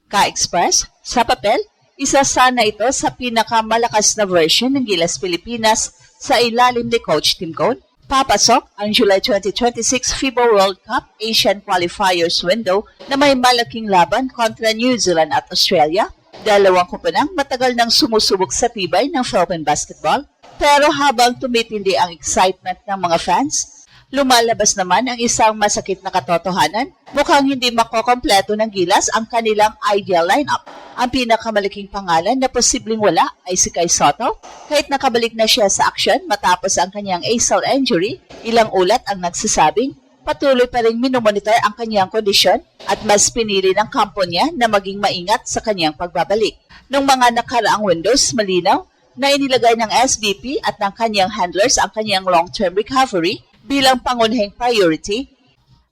Ka-Express, sa papel, isa sana ito sa pinakamalakas na version ng Gilas Pilipinas sa ilalim ni Coach Tim Cone. Papasok ang July 2026 FIBA World Cup Asian Qualifiers window na may malaking laban kontra New Zealand at Australia. Dalawang kumpunang matagal nang sumusubok sa tibay ng Philippine basketball. Pero habang tumitindi ang excitement ng mga fans, lumalabas naman ang isang masakit na katotohanan. Mukhang hindi makokompleto ng Gilas ang kanilang ideal lineup. Ang pinakamalaking pangalan na posibleng wala ay si Kai Sotto. Kahit nakabalik na siya sa aksyon matapos ang kanyang ACL injury, ilang ulat ang nagsasabing patuloy pa rin minomonitor ang kanyang kondisyon at mas pinili ng kampo niya na maging maingat sa kanyang pagbabalik. Nung mga nakaraang windows, malinaw na inilagay ng SBP at ng kanyang handlers ang kanyang long-term recovery bilang pangunahing priority.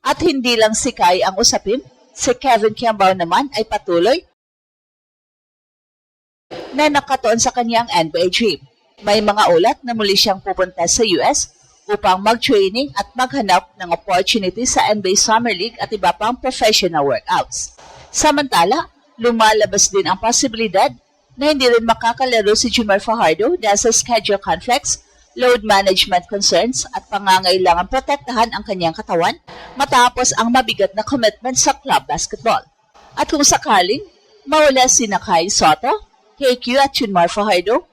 At hindi lang si Kai ang usapin, si Kevin Kiambao naman ay patuloy na nakatuon sa kanyang NBA dream. May mga ulat na muli siyang pupunta sa US upang mag-training at maghanap ng opportunity sa NBA Summer League at iba pang professional workouts. Samantala, lumalabas din ang posibilidad na hindi rin makakalaro si Jumar Fajardo dahil sa schedule conflicts, load management concerns at pangangailangan protektahan ang kanyang katawan matapos ang mabigat na commitment sa club basketball. At kung sakaling mawala sina Kai Sotto, KQ at Junmar Fajardo,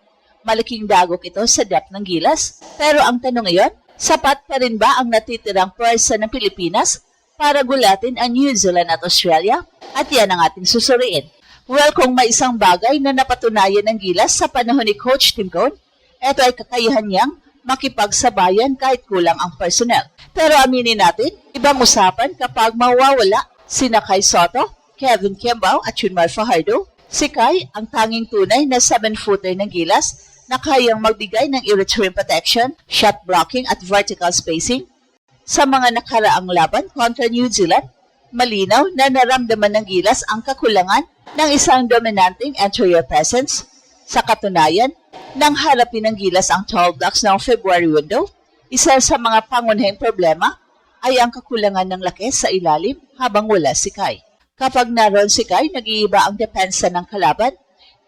malaking dagok ito sa depth ng Gilas. Pero ang tanong ngayon, sapat pa rin ba ang natitirang pwersa ng Pilipinas para gulatin ang New Zealand at Australia? At yan ang ating susuriin. Well, kung may isang bagay na napatunayan ng Gilas sa panahon ni Coach Tim Cone, ito ay kakayahan niyang makipagsabayan kahit kulang ang personnel. Pero aminin natin, ibang usapan kapag mawawala sina Kai Sotto, Kevin Kiambao at Junmar Fajardo. Si Kai ang tanging tunay na 7-footer ng Gilas na kayang magbigay ng irreturn protection, shot blocking at vertical spacing. Sa mga nakaraang laban kontra New Zealand, malinaw na naramdaman ng Gilas ang kakulangan ng isang dominanting interior presence. Sa katunayan, nang harapin ng Gilas ang tall blocks ng February window, isa sa mga pangunahing problema ay ang kakulangan ng laki sa ilalim habang wala si Kai. Kapag naroon si Kai, nag-iiba ang depensa ng kalaban.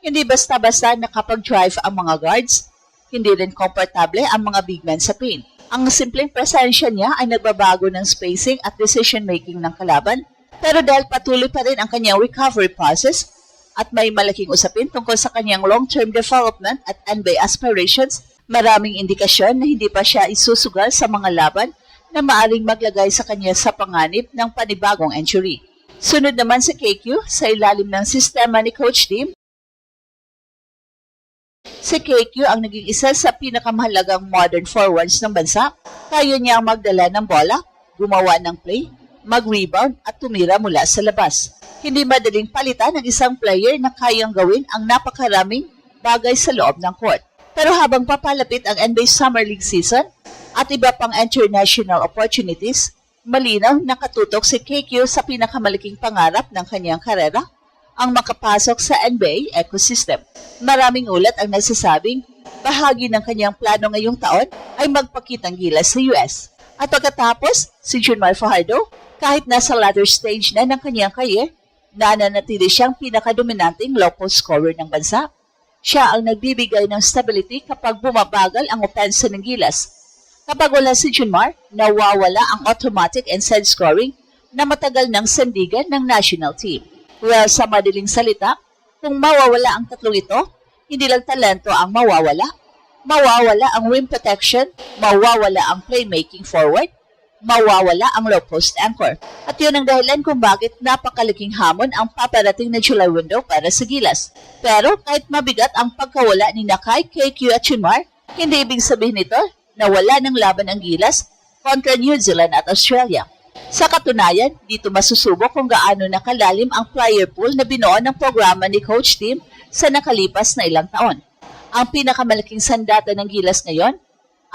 Hindi basta-basta nakapag-drive ang mga guards. Hindi rin komportable ang mga big men sa paint. Ang simpleng presensya niya ay nagbabago ng spacing at decision-making ng kalaban. Pero dahil patuloy pa rin ang kanyang recovery process at may malaking usapin tungkol sa kanyang long-term development at NBA aspirations, maraming indikasyon na hindi pa siya isusugal sa mga laban na maaring maglagay sa kanya sa panganib ng panibagong injury. Sunod naman si KQ sa ilalim ng sistema ni Coach Tim. Si KQ ang naging isa sa pinakamahalagang modern forwards ng bansa. Kaya niya ang magdala ng bola, gumawa ng play, mag-rebound at tumira mula sa labas. Hindi madaling palitan ng isang player na kayang gawin ang napakaraming bagay sa loob ng court. Pero habang papalapit ang NBA Summer League season at iba pang international opportunities, malinaw nakatutok si KQ sa pinakamalaking pangarap ng kanyang karera, ang makapasok sa NBA ecosystem. Maraming ulat ang nagsasabing bahagi ng kanyang plano ngayong taon ay magpakitang Gilas sa US. At pagkatapos, si Junmar Fajardo, kahit nasa latter stage na ng kanyang career, nananatili siyang pinakadominanting low-post scorer ng bansa. Siya ang nagbibigay ng stability kapag bumabagal ang opensa ng Gilas. Kapag wala si Junmar, nawawala ang automatic inside scoring na matagal ng sandigan ng national team. Well, sa madaling salita, kung mawawala ang tatlong ito, hindi lang talento ang mawawala. Mawawala ang rim protection, mawawala ang playmaking forward, mawawala ang low post anchor. At yun ang dahilan kung bakit napakalaking hamon ang paparating na July window para sa Gilas. Pero kahit mabigat ang pagkawala ni Kai, KQ at Junmar, hindi ibig sabihin nito na wala ng laban ang Gilas kontra New Zealand at Australia. Sa katunayan, dito masusubok kung gaano nakalalim ang player pool na binuo ng programa ni Coach Tim sa nakalipas na ilang taon. Ang pinakamalaking sandata ng Gilas ngayon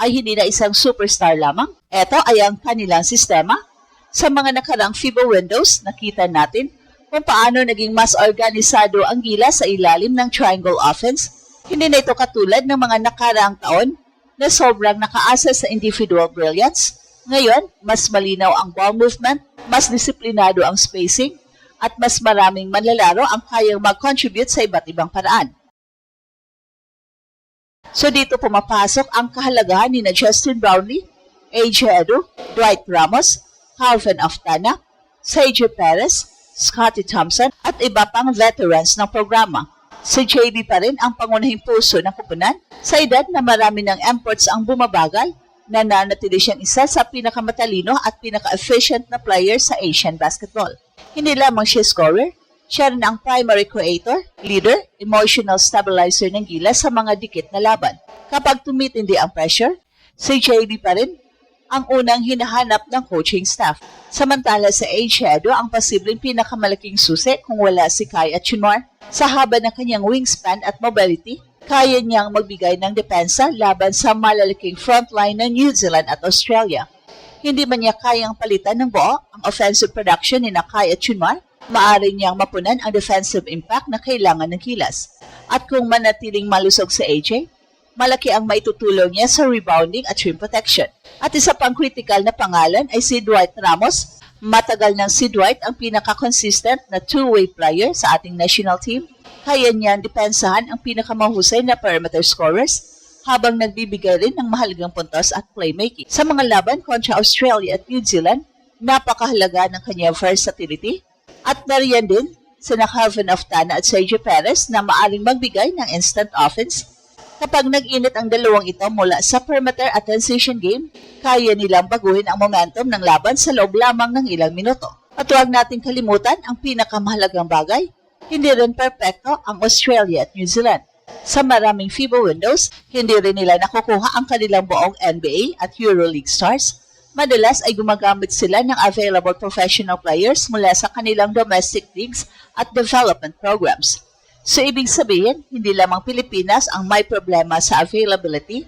ay hindi na isang superstar lamang. Ito ay ang kanilang sistema. Sa mga nakaraang FIBA windows, nakita natin kung paano naging mas organisado ang Gilas sa ilalim ng triangle offense. Hindi na ito katulad ng mga nakaraang taon na sobrang nakaasa sa individual brilliance. Ngayon, mas malinaw ang ball movement, mas disiplinado ang spacing, at mas maraming manlalaro ang kayang mag-contribute sa iba't ibang paraan. So dito pumapasok ang kahalagahan ni na Justin Brownlee, AJ Edu, Dwight Ramos, Calvin Aftana, Sergio Perez, Scottie Thompson at iba pang veterans ng programa. Si JB pa rin ang pangunahing puso ng kupunan sa edad na marami ng imports ang bumabagal, nananatili siyang isa sa pinakamatalino at pinaka-efficient na player sa Asian basketball. Hindi lamang siya scorer, siya rin ang primary creator, leader, emotional stabilizer ng Gilas sa mga dikit na laban. Kapag tumitindi ang pressure, si JB pa rin ang unang hinahanap ng coaching staff. Samantala sa Edo ang posibleng pinakamalaking susi kung wala si Kai at Chinmar. Sa haba ng kanyang wingspan at mobility, kaya niyang magbigay ng depensa laban sa malalaking frontline ng New Zealand at Australia. Hindi man niya kayang palitan ng buo ang offensive production ni Kai at Chinmar, maaari niyang mapunan ang defensive impact na kailangan ng Gilas. At kung manatiling malusog sa AJ, malaki ang maitutulong niya sa rebounding at rim protection. At isa pang critical na pangalan ay si Dwight Ramos. Matagal nang si Dwight ang pinaka-consistent na two-way player sa ating national team. Kaya niyan depensahan ang pinakamahusay na perimeter scorers habang nagbibigay rin ng mahalagang puntos at playmaking. Sa mga laban kontra Australia at New Zealand, napakahalaga ng kanyang versatility at nariyan din sina Calvin Aftana at Sergio Perez na maaring magbigay ng instant offense. Kapag nag-init ang dalawang ito mula sa perimeter at transition game, kaya nilang baguhin ang momentum ng laban sa loob lamang ng ilang minuto. At huwag nating kalimutan ang pinakamahalagang bagay, hindi rin perpekto ang Australia at New Zealand. Sa maraming FIBA windows, hindi rin nila nakukuha ang kanilang buong NBA at EuroLeague stars. Madalas ay gumagamit sila ng available professional players mula sa kanilang domestic leagues at development programs. So, ibig sabihin, hindi lamang Pilipinas ang may problema sa availability.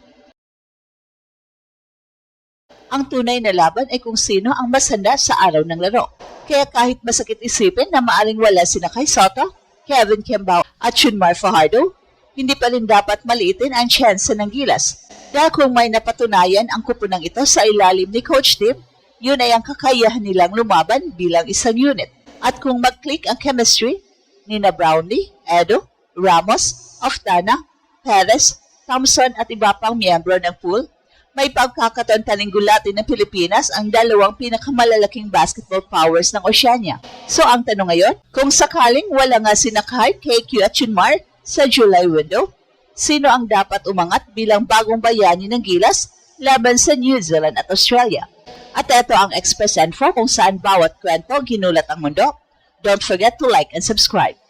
Ang tunay na laban ay kung sino ang mas handa sa araw ng laro. Kaya kahit masakit isipin na maaring wala sina Kai Sotto, Kevin Kembao at Chinmar Fajardo, hindi pa rin dapat maliitin ang tsansa ng Gilas. Dahil kung may napatunayan ang kupunang ito sa ilalim ni Coach Tim, yun ay ang kakayahan nilang lumaban bilang isang unit. At kung mag-click ang chemistry, nina Brownlee, Edu, Ramos, Aftana, Perez, Thompson at iba pang miyembro ng pool, may pagkakataon talinggulatin ng Pilipinas ang dalawang pinakamalalaking basketball powers ng Oceania. So ang tanong ngayon, kung sakaling wala nga sina Kai, KQ at Chinmar sa July window, sino ang dapat umangat bilang bagong bayani ng Gilas laban sa New Zealand at Australia? At ito ang Express Info kung saan bawat kwento ginulat ang mundo. Don't forget to like and subscribe.